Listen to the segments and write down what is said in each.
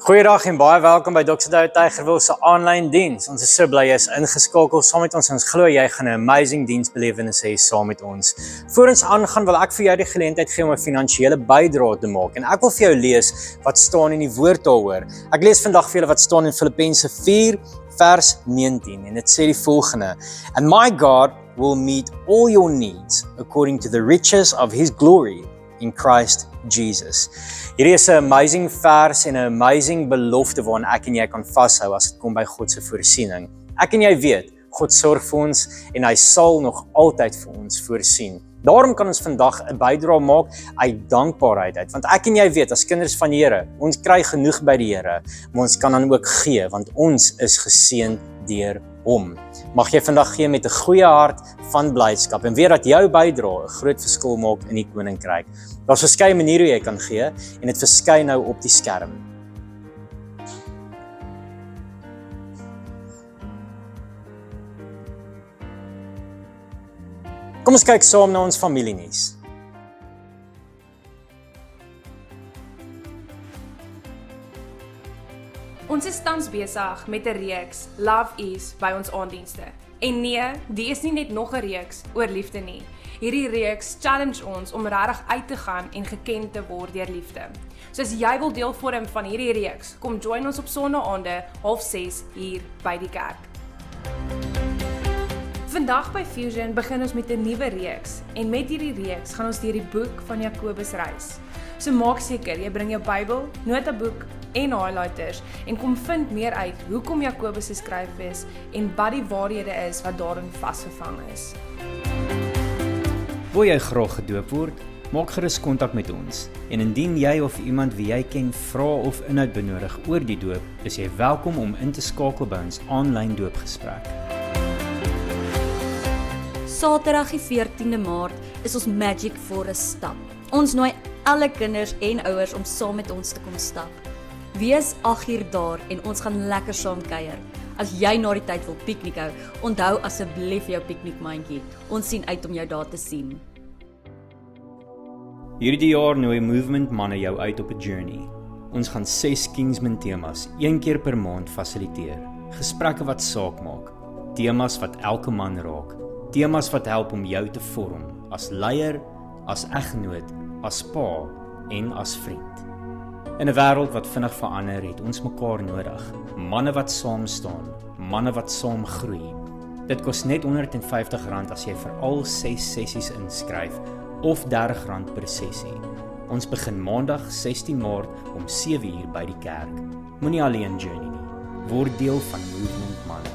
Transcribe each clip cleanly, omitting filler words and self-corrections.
Goeiedag en baie welkom by Dr. Douwe Tygerwil se aanlyn diens. Ons is so bly jy is ingeskakel saam met ons. Ons glo jy gaan 'n amazing diensbelewenis hê saam met ons. Voor ons aangaan wil ek vir jou die geleentheid gee om 'n finansiële bydrae te maak en ek wil vir jou lees wat staan in die woord daaroor. Ek lees vandag vir julle wat staan in Filippense 4 vers 19 en dit sê die volgende: And my God will meet all your needs according to the riches of his glory in Christ Jesus. Hierdie is 'n amazing vers en 'n amazing belofte waaraan ek en jy kan vashou as dit kom by God se voorsiening. Ek en jy weet, God sorg vir ons en hy sal nog altyd vir ons voorsien. Daarom kan ons vandag 'n bydrae maak uit dankbaarheid uit, want ek en jy weet as kinders van die Here, ons kry genoeg by die Here, maar ons kan dan ook gee want ons is geseën deur hom. Mag jy vandag gee met 'n goeie hart van blydskap en weet dat jou bydrae 'n groot verskil maak in die koninkryk. Daar's verskeie maniere hoe jy kan gee en dit verskyn nou op die skerm. Kom ons kyk saam na ons familienuus. Ons is tans besig met 'n reeks Love Is by ons aanddienste. En nee, die is nie net nog 'n reeks oor liefde nie. Hierdie reeks challenge ons om regtig uit te gaan en geken te word deur liefde. So as jy wil deel vorm van hierdie reeks, kom join ons op Sondae-aande 6:30 hier by die kerk. Vandag by Fusion begin ons met 'n nuwe reeks en met hierdie reeks gaan ons deur die boek van Jakobus reis. So maak seker jy bring jou Bybel, notaboek en highlighters en kom vind meer uit hoekom Jakobus geskryf is en wat die waarhede is wat daarin vasgevang is. Wil jy graag gedoop word? Maak gerus kontak met ons. En indien jy of iemand wie jy ken vra of inhoud benodig oor die doop, is jy welkom om in te skakel by ons aanlyn doopgesprek. Saterdag die 14de Maart is ons Magic for 'n stap. Ons nooi alle kinders en ouers om saam met ons te kom stap. Wees 8 uur daar en ons gaan lekker saam kuier. As jy na die tyd wil piknik hou, onthou asseblief jou piknikmandjie. Ons sien uit om jou daar te sien. Hierdie jaar nooi Movement manne jou uit op 'n journey. Ons gaan 6 Kingsman temas 1 keer per maand fasiliteer. Gesprekke wat saak maak. Temas wat elke man raak. Temas wat help om jou te vorm as leier, as eggenoot, as pa en as vriend. In 'n wêreld wat vinnig verander, het ons mekaar nodig. Manne wat saam staan, manne wat saam groei. Dit kos net R150 as jy vir al 6 sessies inskryf of R30 per sessie. Ons begin Maandag 16 Maart om 7 uur by die kerk. Moenie alleen journey nie. Word deel van Movement manne.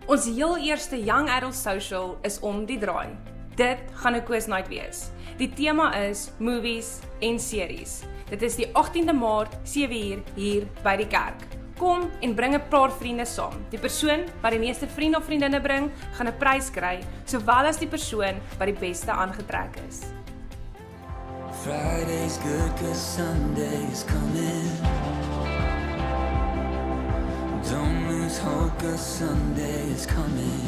Ons heel eerste Young Adult Social is om die draai. Dit gaan 'n quiz night wees. Die tema is movies en series. Dit is die 18de Maart, 7 uur hier by die kerk. Kom en bring 'n paar vriende saam. Die persoon wat die meeste vriende of vriendinne bring, gaan 'n prys kry, sowel as die persoon wat die beste aangetrek is. Friday's good 'cause Sunday's coming. Don't lose hope 'cause Sunday is coming.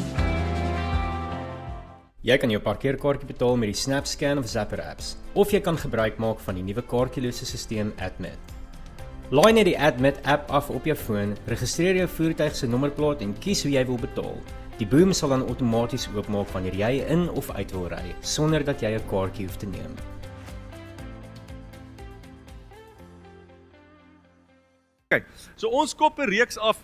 Jy kan jou parkeerkaartjie betaal met die SnapScan of Zapper apps, of jy kan gebruik maak van die nuwe kaartjielose stelsel Admit. Laai net die Admit app af op jou foon, registreer jou voertuig se nommerplaat en kies hoe jy wil betaal. Die boom sal dan outomaties oopmaak wanneer jy in of uit wil ry, sonder dat jy 'n kaartjie hoef te neem. Kyk, so ons kop 'n reeks af.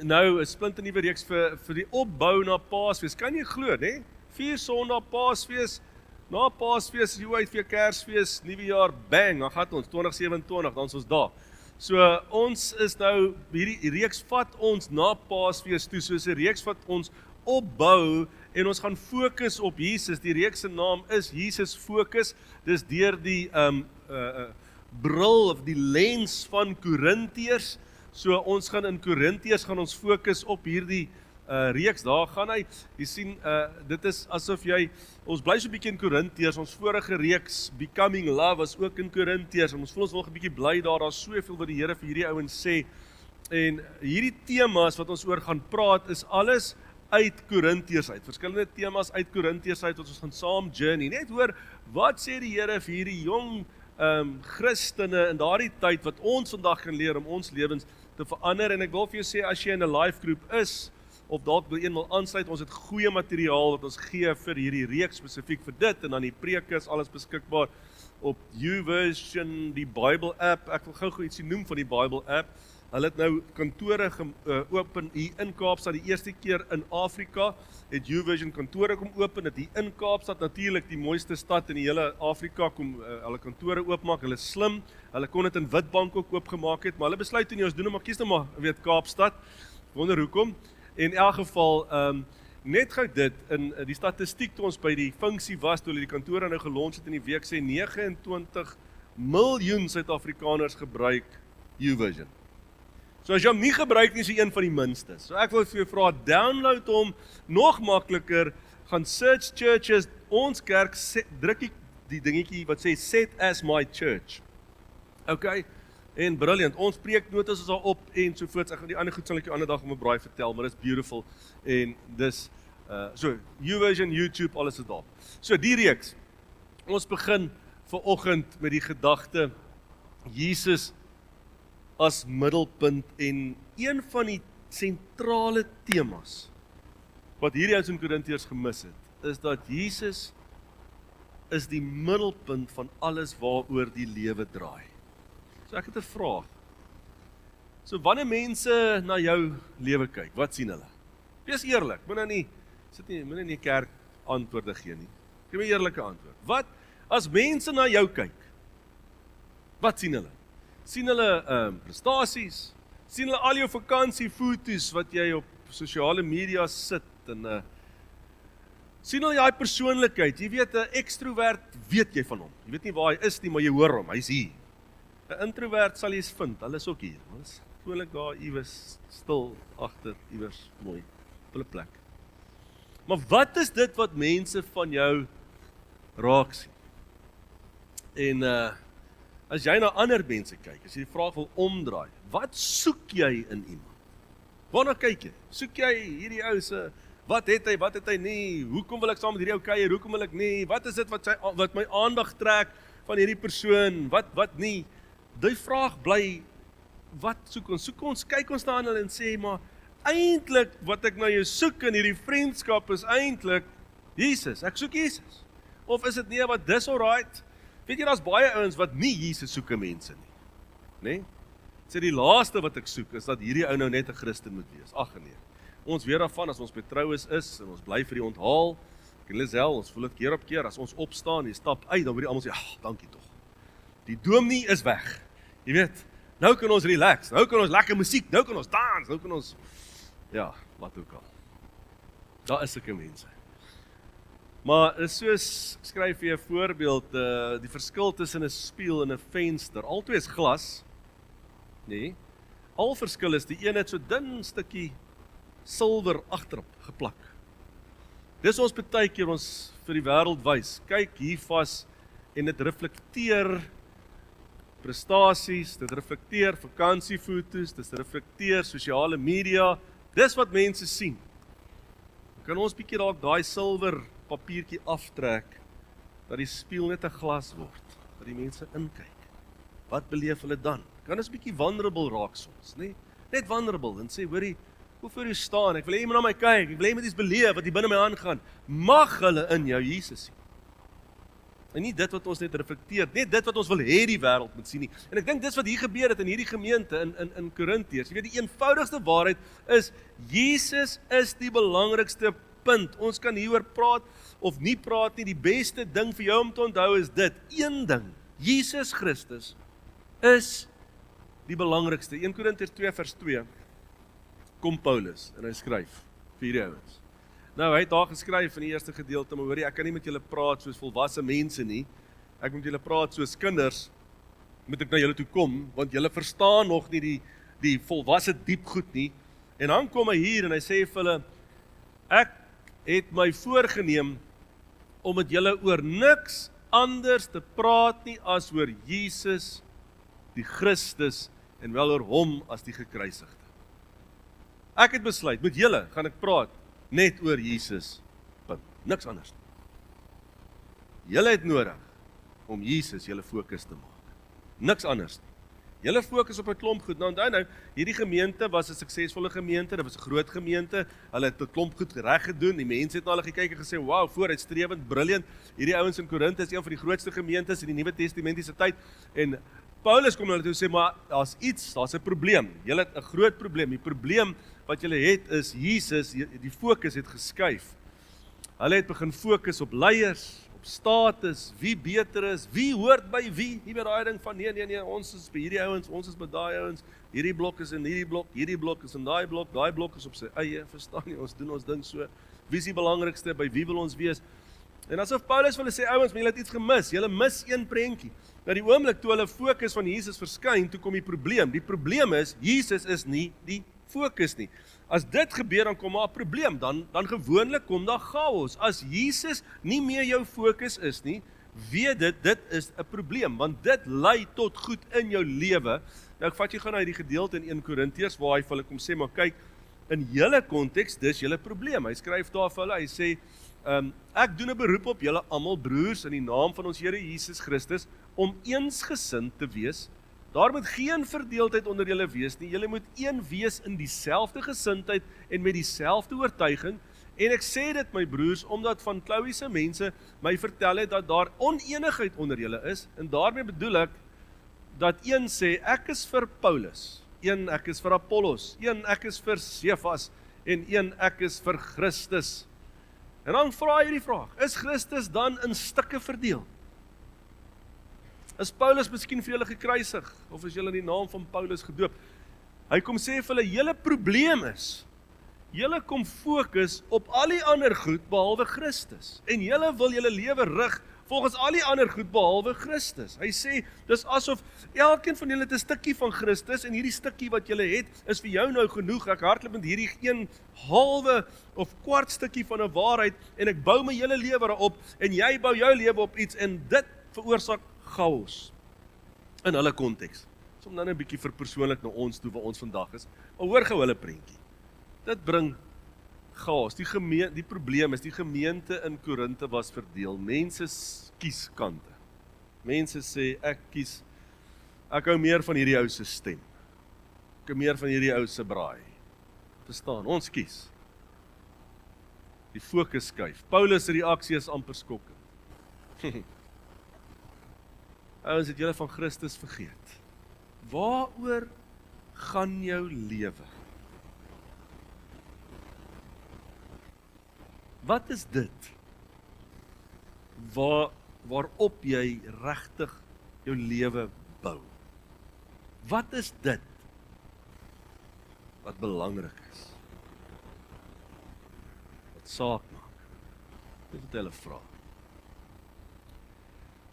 Nou 'n splinternuwe reeks vir die opbou na Paasfees. Kan jy glo, né? 4 Sondae Paasfees. Na Paasfees, jy uit vir Kersfees, nuwe jaar, bang, dan gaan ons 2027, dan is ons daar. So ons is nou hierdie reeks vat ons na Paasfees toe, soos 'n reeks wat ons opbou en ons gaan fokus op Jesus. Die reeks se naam is Jesus Fokus. Dis deur die bril of die lens van Korintiërs. So ons gaan in Korintiërs gaan ons fokus op hierdie reeks. Daar gaan hy. Jy sien, dit is asof ons bly so 'n bietjie in Korintiërs. Ons vorige reeks Becoming Love was ook in Korintiërs. Ons voel ons nog 'n bietjie bly daar. Daar's soveel wat die Here vir hierdie ouens sê. En hierdie temas wat ons oor gaan praat is alles uit Korintiërs uit. Verskillende temas uit Korintiërs uit wat ons gaan saam journey. Net hoor wat sê die Here vir hierdie jong Christene in daardie tyd wat ons vandag kan leer om ons lewens te verander. En ek wil vir jou sê, as jy in 'n life groep is, of dalk wil een wil aansluit, ons het goeie materiaal wat ons gee vir hierdie reeks spesifiek vir dit, en dan die preke is alles beskikbaar op YouVersion, die Bible app. Ek wil gou ietsie noem van die Bible app. Hulle het nou kantore open hier in Kaapstad, die eerste keer in Afrika het YouVersion kantore kom open, het hier in Kaapstad, natuurlik die mooiste stad in die hele Afrika, kom hulle kantore oopmaak, hulle is slim, hulle kon dit in Witbank ook oopgemaak het, maar hulle besluit toe nie, ons doen hom, maar kies nou maar, weet Kaapstad, wonder hoekom, en in elk geval, net gou dit, in die statistiek toe ons by die funksie was, toe hulle die kantore nou gelons het in die week, sê 29 miljoen Suid-Afrikaners gebruik YouVersion. So as jy hom nie gebruik nie, is hy een van die minste. So ek wil vir jou vra, download hom, nog makliker, gaan search churches, ons kerk, druk die dingetjie wat sê, set as my church. Okay, en brilliant, ons preeknotas is al op, en sovoorts, ek gaan die ander goed sal ek jou ander dag om 'n braai vertel, maar dit is beautiful, en dis, so, YouVersion, YouTube, alles is daar. So, die reeks, ons begin vanoggend met die gedagte, Jesus as middelpunt, en een van die sentrale temas wat hierdie ouens in Korintiërs gemis het, is dat Jesus is die middelpunt van alles waaroor die lewe draai. So ek het 'n vraag. So wanneer mense na jou lewe kyk, wat sien hulle? Wees eerlik, moenie nie kerk antwoorde gee nie. Gee my 'n eerlike antwoord. Wat as mense na jou kyk? Wat sien hulle? Sien hulle prestasies? Sien hulle al jou vakansiefoto's wat jy op sosiale media sit en sien hulle daai persoonlikheid? Jy weet, 'n ekstrovert weet jy van hom. Jy weet nie waar hy is nie, maar jy hoor hom, hy's hier. 'n Introvert sal jy vind, hulle is ook hier. Hulle is gewoonlik daar iewers stil agter iewers mooi op hulle plek. Maar wat is dit wat mense van jou raak sien? En as jy na ander mense kyk, as jy die vraag wil omdraai, wat soek jy in iemand? Waarna kyk jy? Soek jy hierdie ou se, wat het hy nie? Hoekom wil ek saam met hierdie ou kuier? Hoekom wil ek nie? Wat is dit wat my aandag trek van hierdie persoon? Wat nie? Die vraag bly, wat soek ons? Kyk ons na hulle en sê, maar eintlik wat ek na jou soek in hierdie vriendskap is eintlik Jesus. Ek soek Jesus. Of is dit nie wat dis alright? Weet jy, daar's baie ouens wat nie Jesus soek in mense nie. Nee? Sê die laaste wat ek soek is dat hierdie ou nou net 'n Christen moet wees. Ag nee. Ons weet daarvan as ons betroues is en ons bly vir die onthaal. Ek en Lisel, ons voel dit keer op keer as ons opstaan en stap uit, dan word die almal sê, "Ag, dankie tog." Die dominee is weg. Jy weet, nou kan ons relax, nou kan ons lekker musiek, nou kan ons dans, nou kan ons ja, wat ook al. Daar is sulke mense. Maar is soos, ek skryf vir 'n voorbeeld, die verskil tussen 'n spieël en 'n venster. Albei is glas. Nee. Al verskil is die een het so dun stukkie silwer agterop geplak. Dis ons baie keer ons vir die wêreld wys. Kyk hier vas en dit reflekteer prestasies, dit reflekteer vakansiefoto's, dit reflekteer sosiale media. Dis wat mense sien. Kan ons bietjie dalk daai silwer papiertjie aftrek dat die spieël net 'n glas word, dat die mense inkyk. Wat beleef hulle dan? Kan ons bietjie vulnerable raak soms, nee? Net vulnerable en sê, hoorie, hoe voor u staan, ek wil hê iemand na my kyk, ek wil hê iemand iets beleef wat hier binne my aangaan. Mag hulle in jou Jesus sien. En nie dit wat ons net reflekteer, net dit wat ons wil hê die wêreld moet sien nie. En ek dink dis wat hier gebeur het in hierdie gemeente in Korintiërs. Jy weet, die eenvoudigste waarheid is, Jesus is die belangrikste punt. Ons kan hieroor praat of nie praat nie. Die beste ding vir jou om te onthou is dit. Een ding, Jesus Christus is die belangrikste. 1 Korintiërs 2 vers 2 kom Paulus en hy skryf vir hierdie ouens. Nou, hy het daar geskryf in die eerste gedeelte, maar hoorie, ek kan nie met julle praat soos volwasse mense nie. Ek moet julle praat soos kinders, moet ek na julle toe kom, want julle verstaan nog nie die volwasse diep goed nie. En dan kom hy hier en hy sê vir hulle, ek het my voorgeneem om met julle oor niks anders te praat nie as oor Jesus, die Christus, en wel oor hom as die gekruisigde. Ek het besluit, met julle gaan ek praat net oor Jesus, punt. Niks anders. Julle het nodig om Jesus julle fokus te maak. Niks anders nie. Julle fokus op 'n klomp goed. Nou onthou nou, hierdie gemeente was 'n suksesvolle gemeente, dit was 'n groot gemeente. Hulle het 'n klomp goed reg gedoen. Die mense het na hulle gekyk en gesê, "Wow, vooruitstrewend, brilliant. Hierdie ouens in Korinthe is een van die grootste gemeentes in die Nuwe Testamentiese tyd." En Paulus kom na hulle toe en sê, "Maar daar's 'n probleem. Julle het 'n groot probleem. Die probleem wat julle het is Jesus, die fokus het geskuif. Hulle het begin fokus op leiers, op status, wie beter is, wie hoort by wie, nie by daai ding van nee, ons is by hierdie ouens, ons is by daai ouens, hierdie blok is in hierdie blok is in daai blok is op sy eie, verstaan nie, ons doen ons ding so, wie is die belangrikste, by wie wil ons wees?" En asof Paulus vir hulle sê, ouens, maar julle het iets gemis, julle mis een prentjie. Nou die oomblik toe hulle fokus van Jesus verskyn, toe kom die probleem. Die probleem is, Jesus is nie die fokus nie. As dit gebeur, dan kom daar 'n probleem, dan gewoonlik kom daar chaos. As Jesus nie meer jou fokus is nie, weet dit is 'n probleem, want dit lei tot goed in jou lewe. Nou ek vat jy gaan na die gedeelte in 1 Korintiërs, waar hy vir hulle kom sê, maar kyk, in julle konteks, dis julle probleem. Hy skryf daar vir hulle, hy sê, ek doen 'n beroep op julle almal broers in die naam van ons Here Jesus Christus, om eensgesind te wees. Daar moet geen verdeeldheid onder julle wees nie. Julle moet een wees in dieselfde gesindheid en met dieselfde oortuiging. En ek sê dit, my broers, omdat van Chloe se mense my vertel het dat daar onenigheid onder julle is. En daarmee bedoel ek dat een sê ek is vir Paulus, een ek is vir Apollos, een ek is vir Cephas en een ek is vir Christus. En dan vra jy die vraag, is Christus dan in stukke verdeel? Is Paulus miskien vir julle gekruisig, of is julle in die naam van Paulus gedoop? Hy kom sê vir hulle, julle probleem is, julle kom fokus op al die ander goed behalwe Christus, en julle wil julle lewe rig volgens al die ander goed behalwe Christus. Hy sê, dis asof elkeen van julle het 'n stukkie van Christus, en hierdie stukkie wat julle het, is vir jou nou genoeg. Ek hardloop met hierdie een halwe of kwart stukkie van 'n waarheid, en ek bou my hele lewe daarop, en jy bou jou lewe op iets, en dit veroorsaak chaos in hulle konteks. Som nou 'n bietjie verpersoonlik na ons toe waar ons vandag is. Maar hoor gou hulle prentjie. Dit bring chaos. Die probleem is, die gemeente in Korinthe was verdeel. Mense kies kante. Mense sê, ek hou meer van hierdie ou se stem. Ek hou meer van hierdie ou se braai. Verstaan, ons kies. Die fokus skuif. Paulus se reaksie is amper skokkend. Ouens, het julle van Christus vergeet? Waaroor gaan jou lewe? Wat is dit? Waarop jy regtig jou lewe bou? Wat is dit wat belangrik is? Wat saak maak? Dit wat hulle vra.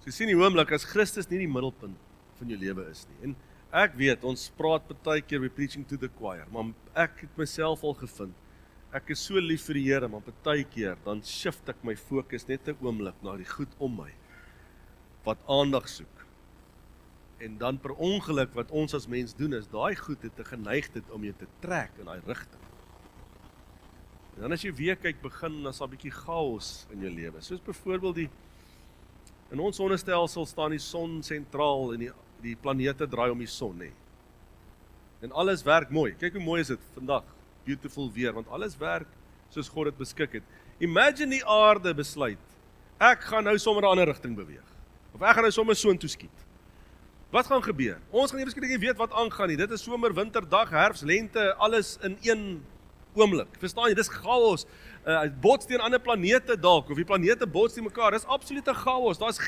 So jy sien die oomblik as Christus nie die middelpunt van jou lewe is nie. En ek weet, ons praat baie keer by preaching to the choir, maar ek het myself al gevind. Ek is so lief vir die Here, maar baie keer dan shift ek my fokus net 'n oomblik na die goed om my wat aandag soek. En dan per ongeluk wat ons as mens doen is, daai goed het 'n geneigtheid om jou te trek in daai rigting. En dan as jy weer kyk, begin as 'n bietjie chaos in jou lewe. Soos byvoorbeeld in ons sonnestelsel staan die son sentraal en die planete draai om die son, nê. En alles werk mooi. Kyk hoe mooi is dit vandag. Beautiful weer, want alles werk soos God dit beskik het. Imagine die aarde besluit, ek gaan nou sommer 'n ander rigting beweeg. Of ek gaan nou sommer soontoe skiet. Wat gaan gebeur? Ons gaan nie beskik nie weet wat aangaan nie. Dit is somer, winter, dag, herfs, lente, alles in een oomblik. Verstaan jy? Dis chaos. Bots teen ander planete dalk, of die planete bots teen mekaar. Dis absolute chaos. Daar's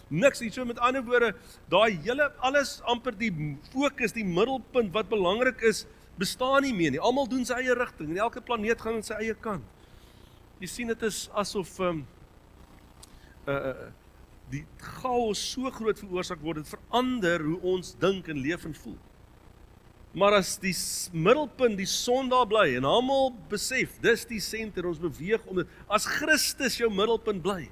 niks. So met ander woorde, daai hele alles amper die fokus, die middelpunt wat belangrik is, bestaan nie meer nie. Almal doen sy eie rigting en elke planeet gaan in sy eie kant. Jy sien dit is asof die chaos so groot veroorsaak word, dit verander hoe ons dink en leef en voel. Maar as die middelpunt, die son daar bly en almal besef, dis die senter, ons beweeg om dit. As Christus jou middelpunt bly,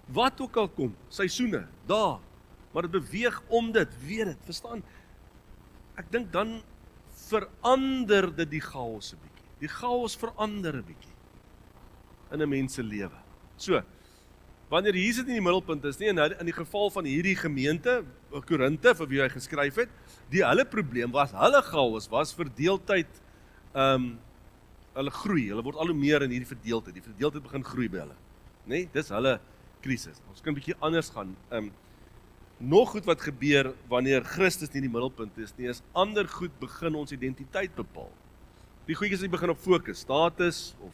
wat ook al kom, seisoene, daar, maar dit beweeg om dit, weet dit, verstaan? Ek dink dan verander dit die chaos 'n bietjie. Die chaos verander 'n bietjie in 'n mens se lewe. So, wanneer Jesus nie in die middelpunt is nie, en in die geval van hierdie gemeente, Korinthe, vir wie hy geskryf het, die hulle probleem was, hulle chaos was verdeeldheid, hulle groei, hulle word al hoe meer in hierdie verdeeldheid, die verdeeldheid begin groei by hulle, nee, dis hulle krisis, ons kan 'n bietjie anders gaan, nog goed wat gebeur wanneer Christus nie in die middelpunt is nie, is ander goed begin ons identiteit bepaal. Die goedjies wat begin op fokus, status of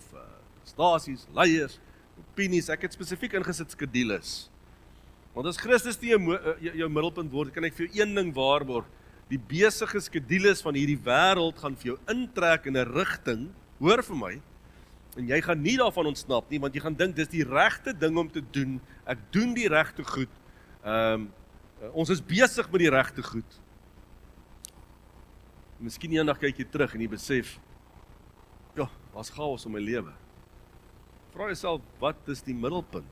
prestasies, leiers, opinies, ek het spesifiek ingesit skedules. Want as Christus nie jou middelpunt word, kan ek vir jou een ding waarborg, die besige skedules van hierdie wêreld gaan vir jou intrek in 'n rigting, hoor vir my, en jy gaan nie daarvan ontsnap nie, want jy gaan dink, dis die regte ding om te doen, ek doen die regte goed, ons is besig met die regte goed. Miskien eendag kyk jy terug en jy besef, ja, was chaos om my lewe. Vra jouself, wat is die middelpunt?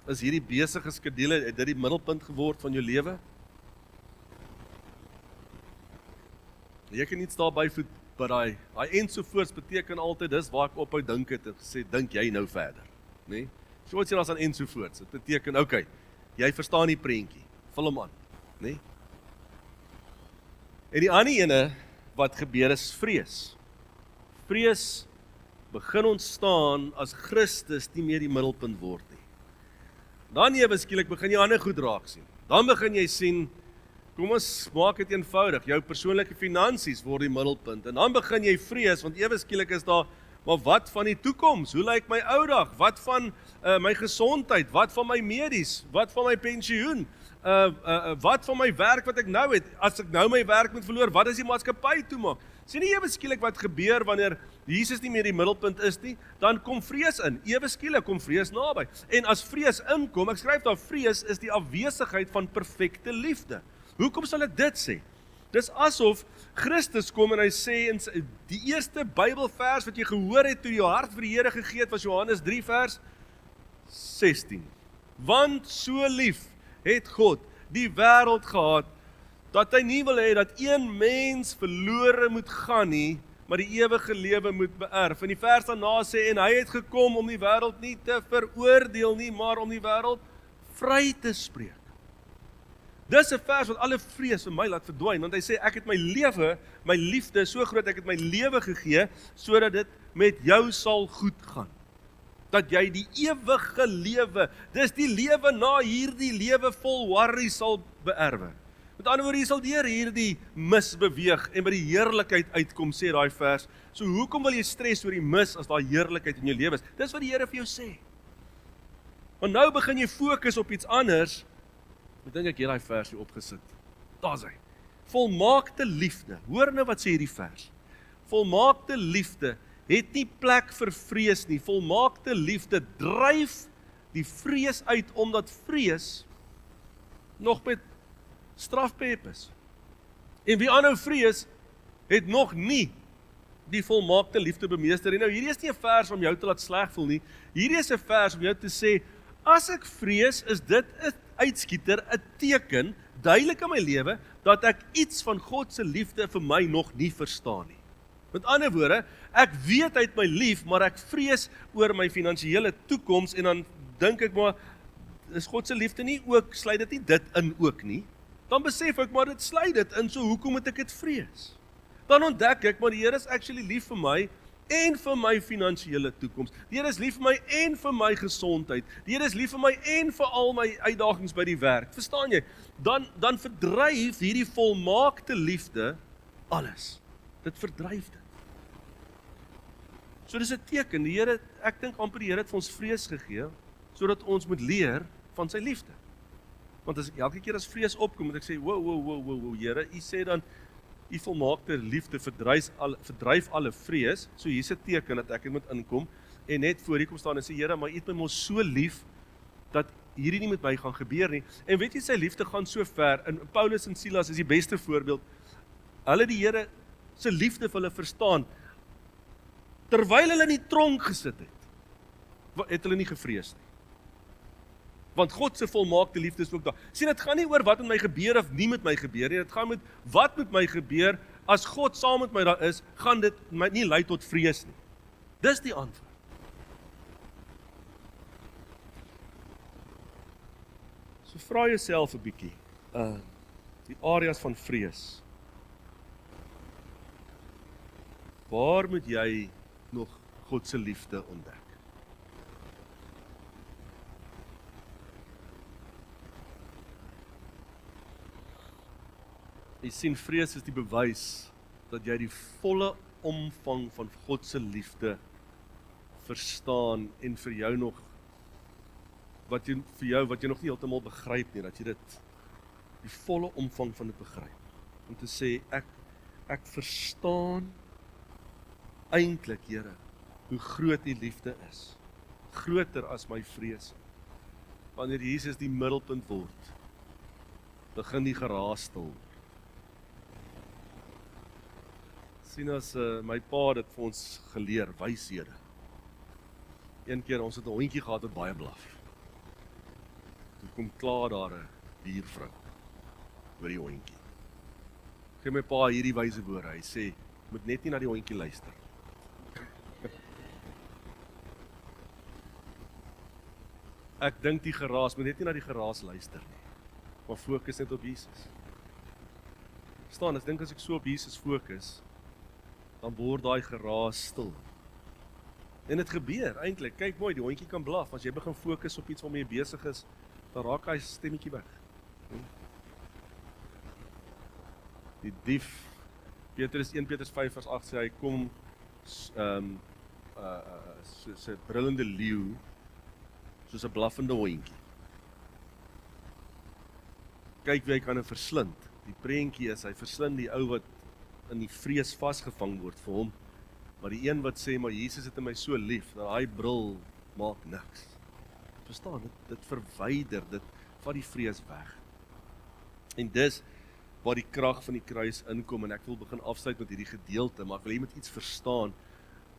Is hierdie besige skedule, het dit die middelpunt geword van jou lewe? Jy kan niet daar byvoet, maar daai ensovoorts beteken altyd, dis waar ek ophou dink het en gesê, dink jy nou verder, nee? So wat sê as aan ensovoorts, dit beteken, okay, jy verstaan die prentjie, vul hom aan, nee? En die ander ene wat gebeur is vrees. Vrees begin ontstaan as Christus nie meer die middelpunt word nie. Dan ewe skielik begin jy ander goed raak sien. Dan begin jy sien, kom ons maak dit eenvoudig, jou persoonlike finansies word die middelpunt, en dan begin jy vrees, want ewe skielik is daar, maar wat van die toekoms? Hoe lyk my oudag? Wat van my gesondheid? Wat van my medies? Wat van my pensioen? Wat van my werk wat ek nou het? As ek nou my werk moet verloor, wat is die maatskappy toemaak? Sien nie ewe skielik wat gebeur wanneer Jesus nie meer die middelpunt is nie, dan kom vrees in. Ewe skielik kom vrees naby. En as vrees inkom, ek skryf daar, vrees is die afwesigheid van perfekte liefde. Hoekom sal ek dit sê? Dis asof Christus kom en hy sê, in die eerste Bybelvers wat jy gehoor het toe jou hart vir die Here gegee het, was Johannes 3 vers 16. Want so lief het God die wêreld gehad, dat hy nie wil hê dat een mens verlore moet gaan nie, maar die ewige lewe moet beerf. En die vers daarna sê, en hy het gekom om die wêreld nie te veroordeel nie, maar om die wêreld vry te spreek. Dis 'n vers wat alle vrees vir my laat verdwyn, want hy sê, ek het my lewe, my liefde so groot, ek het my lewe gegee, sodat dit met jou sal goed gaan. Dat jy die ewige lewe, dis die lewe na hierdie lewe vol worry sal beerwe. Met ander woorde, jy sal deur hierdie mis beweeg en by die heerlikheid uitkom, sê daai vers. So hoekom wil jy stres oor die mis as daai heerlikheid in jou lewe is? Dis wat die Here vir jou sê. Want nou begin jy fokus op iets anders. Ek dink ek het daai vers hier opgesit. Daar's hy. Volmaakte liefde. Hoor nou wat sê hierdie vers. Volmaakte liefde het nie plek vir vrees nie. Volmaakte liefde dryf die vrees uit, omdat vrees nog met strafpep is. En wie aanhou vrees, het nog nie die volmaakte liefde bemeester. En nou, hierdie is nie 'n vers om jou te laat sleg voel nie. Hierdie is 'n vers om jou te sê, as ek vrees, is dit 'n uitskieter, 'n teken, duidelik in my lewe, dat ek iets van God se liefde vir my nog nie verstaan nie. Met ander woorde, ek weet hy het my lief, maar ek vrees oor my finansiële toekoms, en dan dink ek maar, is God se liefde nie ook, sluit dit nie dit in ook nie? Dan besef ek, maar dit sluit dit in, so hoekom moet ek dit vrees? Dan ontdek ek, maar die Here is actually lief vir my, en vir my finansiële toekoms. Die Here is lief vir my en vir my gesondheid. Die Here is lief vir my en vir al my uitdagings by die werk. Verstaan jy? Dan verdryf hierdie volmaakte liefde alles. Dit verdryf dit. So dis 'n teken, die Here, ek dink amper die Here het vir ons vrees gegee, sodat ons moet leer van sy liefde. Want as elke keer as vrees opkom, moet ek sê, wow, Here, U sê dan, U volmaakte liefde verdryf alle vrees, so hier is 'n teken dat ek moet inkom, en net voor hier kom staan en sê, Here, maar U het my mos so lief, dat hierdie nie met my gaan gebeur nie. En weet jy, sy liefde gaan so ver, en Paulus en Silas is die beste voorbeeld, hulle die Here se liefde vir hulle verstaan, terwyl hulle in die tronk gesit het hulle nie gevrees nie. Want God se volmaakte liefde is ook daar. Sien, dit gaan nie oor wat met my gebeur of nie met my gebeur nie, dit gaan met wat met my gebeur, as God saam met my daar is, gaan dit my nie lei tot vrees nie. Dis die antwoord. So vra jouself 'n bietjie, die areas van vrees. Waar moet jy nog God se liefde ontdek? Jy sien, vrees is die bewys dat jy die volle omvang van God se liefde verstaan en vir jou nog wat jy nog nie heeltemal begryp nie, dat jy die volle omvang van dit begryp. Om te sê ek verstaan eintlik, Here, hoe groot U liefde is. Groter as my vrees. Wanneer Jesus die middelpunt word, begin die geraas stil. Sien as my pa dit vir ons geleer, wyshede. Een keer, ons het 'n hondjie gehad wat baie blaf. Toe kom klaar daar 'n buurvrou oor die hondjie. Gee my pa hierdie wyse woorde, hy sê, moet net nie na die hondjie luister. Ek dink die geraas, moet net nie na die geraas luister nie, maar fokus net op Jesus. Verstaan, ek dink as ek so op Jesus fokus, dan word daai geraas stil. En dit gebeur eintlik. Kyk mooi, die hondjie kan blaf. As jy begin fokus op iets waarmee jy besig is, dan raak hy stemmetjie weg. Die dief, 1 Petrus 5 vers 8 sê hy kom soos 'n brullende leeu, soos 'n blaffende hondjie. Kyk wie hy kan verslind. Die prentjie is, hy verslind die ou wat in die vrees vasgevang word vir hom, maar die een wat sê, maar Jesus het my so lief, dat hy brul maak niks. Verstaan, dit verwyder, dit vat die vrees weg. En dis waar die krag van die kruis inkom, en ek wil begin afsluit met hierdie gedeelte, maar ek wil jy moet iets verstaan,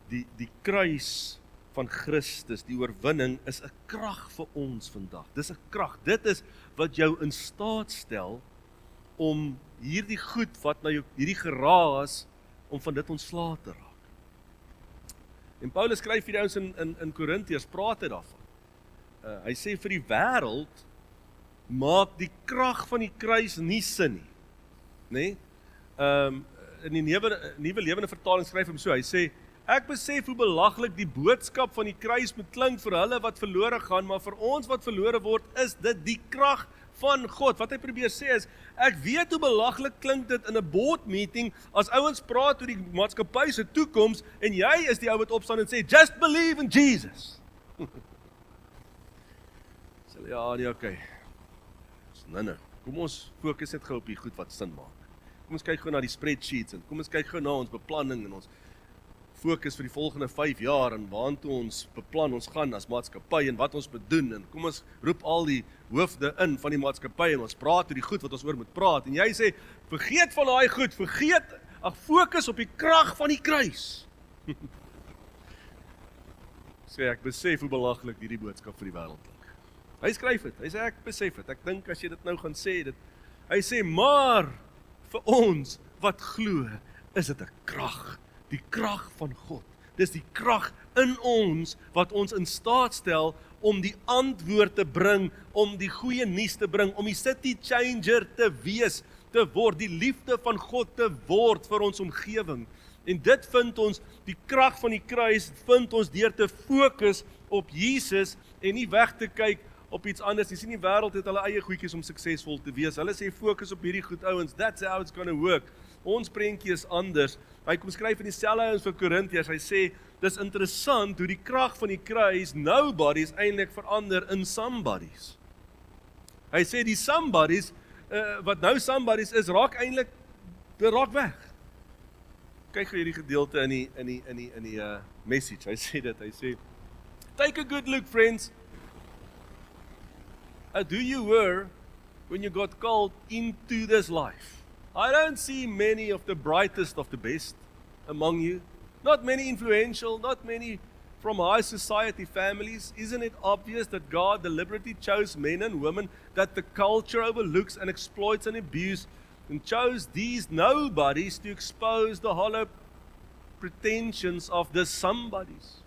die kruis van Christus, die oorwinning, is 'n krag vir ons vandag. Dis 'n krag, dit is wat jou in staat stel, om hierdie goed wat na jou, hierdie geraas, om van dit ontslae te raak. En Paulus skryf hier ons in Korintiërs, praat hy daarvan. Hy sê vir die wêreld, maak die krag van die kruis nie sin nie. Nee? In die Nuwe Lewende Vertaling skryf hom so, hy sê, ek besef hoe belaglik die boodskap van die kruis moet klink vir hulle wat verlore gaan, maar vir ons wat verlore word, is dit die krag van God. Wat hy probeer sê is, ek weet hoe belaglik klink dit in 'n board meeting, as ouens praat oor die maatskappy se toekoms, en jy is die ou wat opstaan en sê, just believe in Jesus. Sê, ja, nee, okay. Nou. Kom ons fokus net gou op die goed wat sin maak. Kom ons kyk gou na die spreadsheets, en kom ons kyk gou na ons beplanning, en ons fokus vir die volgende 5 jaar, en waartoe ons beplan ons gaan as maatskappy, en wat ons moet doen, en kom ons roep al die hoofde in van die maatskappy, en ons praat oor die goed wat ons oor moet praat, en jy sê, vergeet van daai goed, fokus op die krag van die kruis. Sê, ek besef hoe belaglik hierdie boodskap vir die wêreld klink. Hy skryf dit, hy sê, ek besef dit, ek dink as jy dit nou gaan sê, hy sê, maar, vir ons wat glo, is dit 'n krag, die krag van God. Dis die krag in ons, wat ons in staat stel, om die antwoord te bring, om die goeie nuus te bring, om die city changer te wees, te word, die liefde van God te word vir ons omgewing. En dit vind ons, die krag van die kruis, vind ons deur te fokus op Jesus, en nie weg te kyk op iets anders. Jy sien, die wêreld het hulle eie goedjies om suksesvol te wees. Hulle sê fokus op hierdie goed, ouens, that's how it's gonna work. Ons prentjie is anders. Hy kom skryf in dieselfde ouens vir Korintiërs, hy sê, dis interessant hoe die krag van die kruis, nobody's eintlik verander in somebody's. Hy sê die somebody's, wat nou somebody's is, raak eintlik, dit raak weg. Kyk gou hierdie gedeelte in die message, hy sê dit, hy sê, take a good look, friends, at who you were when you got called into this life. I don't see many of the brightest of the best among you. Not many influential, not many from high society families. Isn't it obvious that God deliberately chose men and women that the culture overlooks and exploits and abuses, and chose these nobodies to expose the hollow pretensions of the somebodies?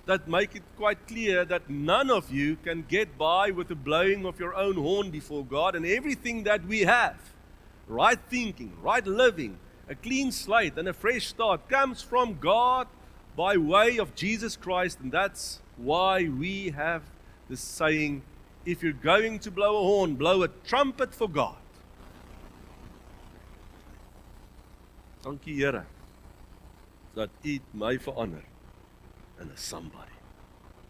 that make it quite clear that none of you can get by with the blowing of your own horn before God, and everything that we have, right thinking, right living, a clean slate and a fresh start comes from God by way of Jesus Christ, and that's why we have this saying, if you're going to blow a horn, blow a trumpet for God. Dankie Here, dat U my verander in 'n somebody,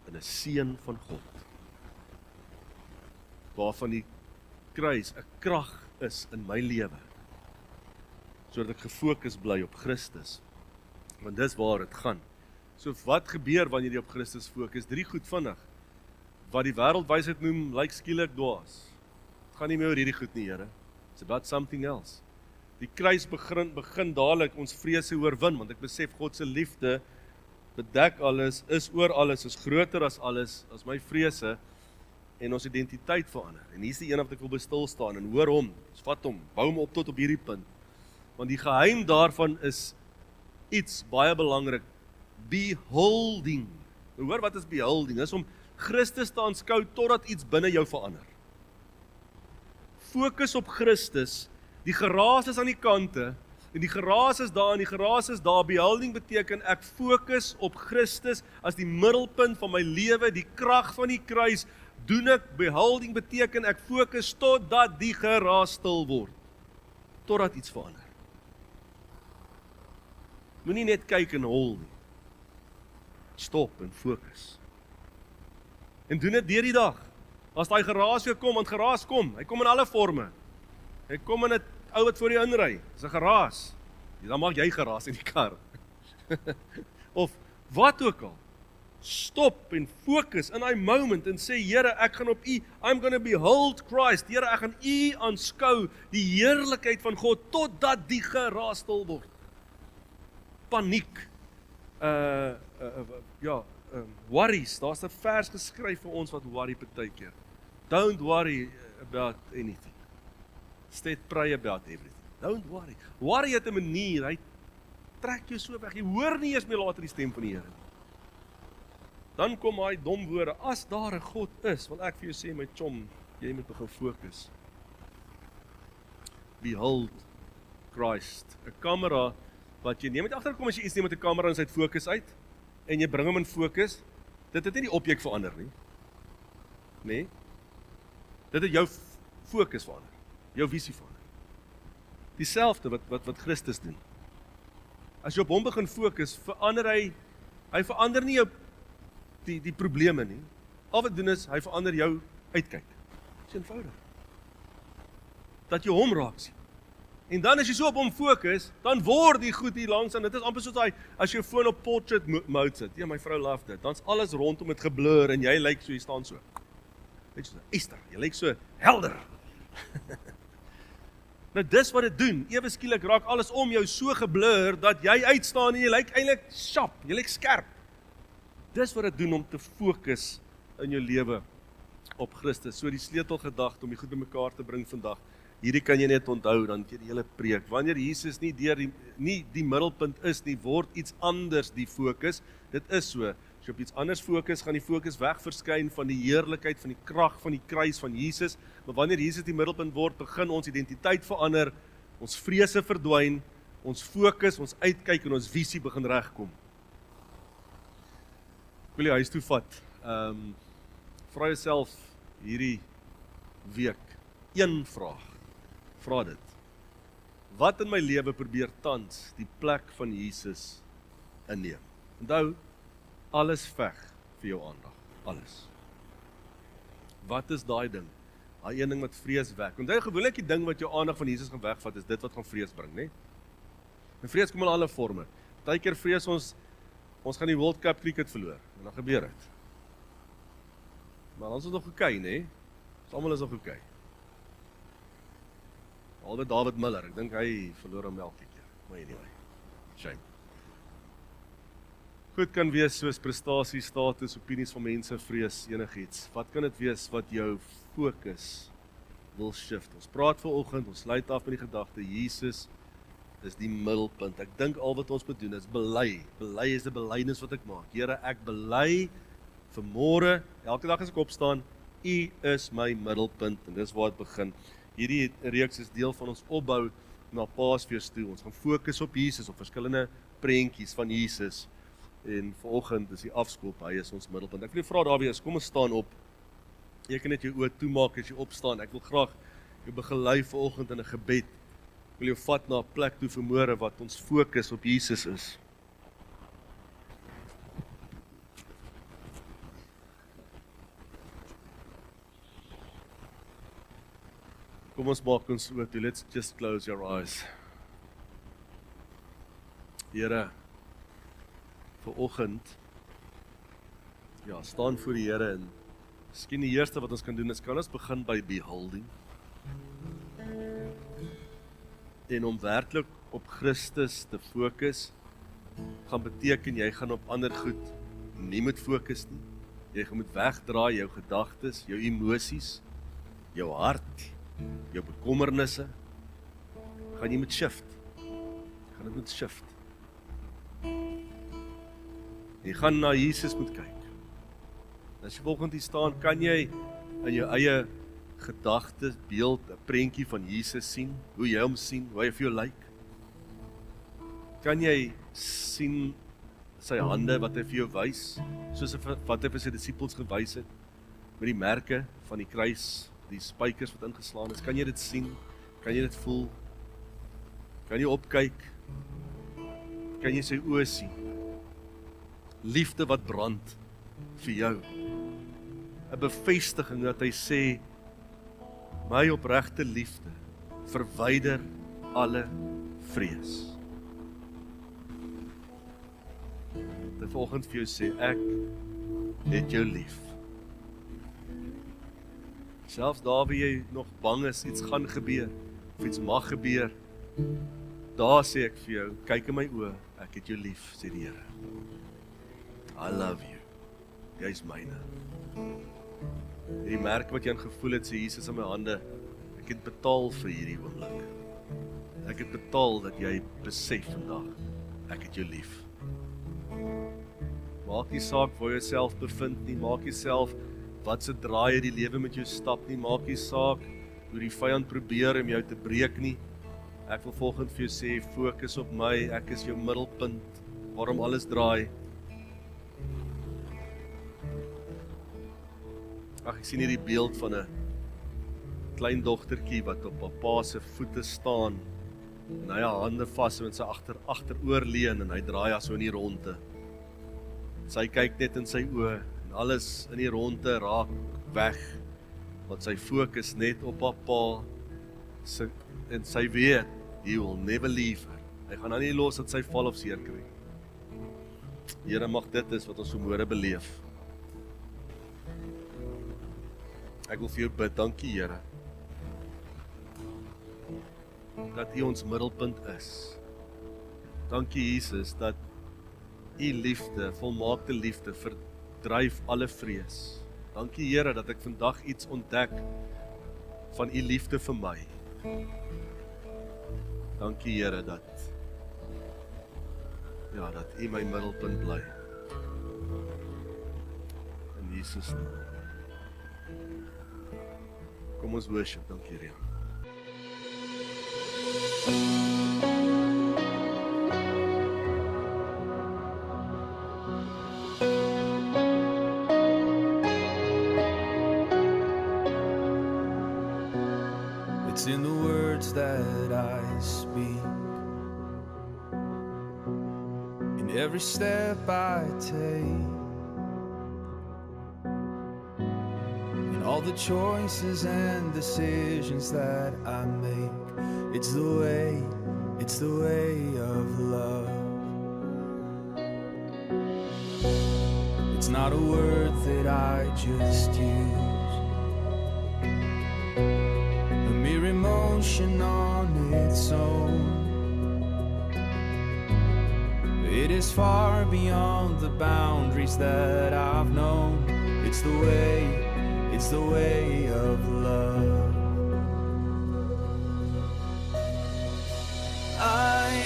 in 'n seun van God, waarvan die kruis 'n krag is in my lewe, sodat ek gefokus bly op Christus, want dis waar dit gaan. So wat gebeur wanneer jy op Christus fokus? 3 goed vinnig, wat die wêreldwysheid noem, lyk skielik dwaas. Het gaan nie meer oor hierdie goed nie, Here. It's about something else. Die kruis begin dadelik ons vrese oorwin, want ek besef God se liefde bedek alles, is oor alles, is groter as alles, as my vrese, en ons identiteit verander. En hier is die een wat ek wil by stil staan, en hoor hom, vat hom, bou hom op tot op hierdie punt. Want die geheim daarvan is iets baie belangrik, beholding. Hoor wat is beholding? Dis om Christus te aanskou totdat iets binne jou verander. Fokus op Christus, die geraas is aan die kante, en die geraas is daar, en die geraas is daar. Beholding beteken ek fokus op Christus as die middelpunt van my lewe, die krag van die kruis, doen ek. Beholding beteken ek fokus totdat die geraas stil word, totdat iets verander. Moenie net kyk en hol nie. Stop en fokus. En doen dit deur die dag. As daai geraas weer kom, want geraas kom, hy kom in alle forme. Hy kom in 'n ou wat voor jou inry, dis 'n geraas. Dan maak jy geraas in die kar. Of wat ook al. Stop en fokus in daai moment en sê, Here, ek gaan op U, I'm going to behold Christ. Here, ek gaan U aanskou, die heerlikheid van God, totdat die geraas stil word. Paniek. Worries, daar's 'n vers geskryf vir ons wat worry partykeer. Don't worry about anything. Instead pray about everything. Don't worry. Worry het 'n manier, hy trek jou so weg. Jy hoor nie eers meer later die stem van die Here nie. Dan kom hy dom woorde, as daar 'n God is, wil ek vir jou sê, my chom, jy moet begin fokus. Behold Christ. 'n Kamera wat jy neem, met agterkom as jy iets neem met 'n kamera en sy het fokus uit, en jy bring hom in fokus, dit het nie die objek verander nie. Nee. Dit het jou fokus verander, jou visie verander. Dieselfde wat Christus doen. As jy op hom begin fokus, verander hy verander nie jou die probleme nie. Al wat doen is, hy verander jou uitkyk. Dis eenvoudig. Dat jy hom raak sien. En dan as jy so op hom fokus, dan word die goed hier langs aan. Dit is amper soos as jy foon op portrait mode sit. Ja, my vrou love dit. Dan's alles rondom met geblur en jy lyk so, jy staan so. Weet jy so, Esther, jy lyk so helder. Nou dis wat dit doen. Ewe skielik raak alles om jou so geblur dat jy uitstaan en jy lyk eintlik sharp, jy lyk skerp. Dis wat dit doen om te fokus in jou lewe op Christus. So die sleutelgedagte om die goed bymekaar te bring vandag. Hierdie kan jy net onthou, dan vir die hele preek. Wanneer Jesus nie die middelpunt is nie, word iets anders die fokus. Dit is so. As jy op iets anders fokus, gaan die fokus wegverskyn van die heerlikheid, van die krag, van die kruis van Jesus. Maar wanneer Jesus die middelpunt word, begin ons identiteit verander, ons vrese verdwyn, ons fokus, ons uitkyk en ons visie begin regkom. Ek wil jy huis toe vat. Vra jouself hierdie week een vraag. Vra dit. Wat in my lewe probeer tans die plek van Jesus inneem? Onthou, alles veg vir jou aandag. Alles. Wat is daai ding? Daai een ding wat vrees wek. Onthou gewoonlik die ding wat jou aandag van Jesus gaan wegvat, is dit wat gaan vrees bring, né? En vrees kom in alle forme. Partykeer vrees ons gaan die World Cup cricket verloor. En dan gebeur dit. Maar dan is dit nog oké, né? Almal is nog oké. Albe David Miller, ek dink hy verloor hom elke keer. Maar anyway, shame. Goed kan wees soos prestasie, status, opinies van mense, vrees, enigiets. Wat kan dit wees wat jou fokus wil shift? Ons praat vanoggend, ons sluit af met die gedagte, Jesus is die middelpunt. Ek dink al wat ons moet doen is bely. Bely is die belydenis wat ek maak. Here, ek bely vanmôre, elke dag as ek opstaan, U is my middelpunt en dis waar dit begin. Hierdie reeks is deel van ons opbou na Paasfees toe. Ons gaan fokus op Jesus, op verskillende prentjies van Jesus. En vanoggend is die afskop, hy is ons middelpunt. Ek wil vra daar wees, kom ons staan op. Jy kan net jou oë toemaak as jy opstaan. Ek wil graag jou begelei vanoggend in 'n gebed. Ek wil jou vat na 'n plek toe vanmôre wat ons fokus op Jesus is. Kom ons maak ons oë toe. Let's just close your eyes. Here, vanoggend, ja, staan voor die Here en miskien die eerste wat ons kan doen is, kan ons begin by beholding. En om werklik op Christus te fokus, gaan beteken jy gaan op ander goed nie moet fokus nie. Jy gaan moet wegdraai jou gedagtes, jou emosies, jou hart, jou bekommernisse, gaan jy moet shift. Gaan dit moet shift. Jy gaan na Jesus moet kyk. As jy volgende hier staan, kan jy in jou eie gedagtes, beeld, 'n prentjie van Jesus sien, hoe jy hom sien, hoe hy vir jou lyk. Kan jy sien sy hande wat hy vir jou wys, soos wat hy vir sy disippels gewys het, met die merke van die kruis, die spykers wat ingeslaan is. Kan jy dit sien? Kan jy dit voel? Kan jy opkyk? Kan jy sy oë sien? Liefde wat brand vir jou. 'n Bevestiging dat hy sê, my opregte liefde verwyder alle vrees. Dat hy vanoggend vir jou sê, ek het jou lief. Selfs daar waar jy nog bang is, iets gaan gebeur, of iets mag gebeur, daar sê ek vir jou, kyk in my oë, ek het jou lief, sê die Here. I love you. Jy is myne. Die merk wat jy aan gevoel het, sê Jesus in my hande, ek het betaal vir hierdie oomblik. Ek het betaal dat jy besef vandag, ek het jou lief. Maak nie saak waar jy jouself bevind nie, maak nie self wat se draaie die lewe met jou stap nie, maak nie saak hoe die vyand probeer om jou te breek nie. Ek wil volgende vir jou sê, fokus op my, ek is jou middelpunt, waarom alles draai. Ag, ek sien hierdie beeld van 'n klein dogtertjie wat op haar pa se voete staan, en hy haar hande vas en sy agteroor leun en hy draai haar so in die ronde. Sy kyk net in sy oë en alles in die ronde raak weg, want sy fokus net op haar pa, en sy weet, he will never leave her. Hy gaan haar nie los dat sy val of seer kry. Here, mag dit is wat ons vanmôre beleef. Ek wil vir jou bid, dankie Here, dat U ons middelpunt is. Dankie Jesus, dat U liefde, volmaakte liefde, verdryf alle vrees. Dankie Here, dat ek vandag iets ontdek van U liefde vir my. Dankie Here, dat U my middelpunt bly. In Jesus naam. Kom ons worship, dankie Here. It's in the words that I speak, in every step I take, in all the choices and decisions that I make. It's the way of love. It's not a word that I just use, a mere emotion on its own. It is far beyond the boundaries that I've known. It's the way of love. I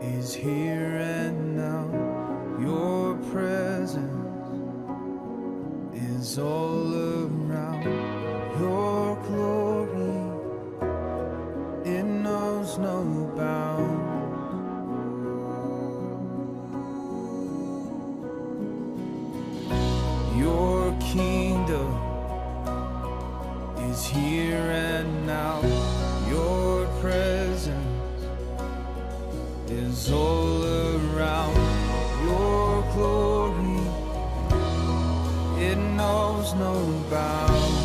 is here and now. Your presence is all around. Your glory, it knows no bounds. Your kingdom is here and now. Your presence is all around. Your glory, it knows no bounds.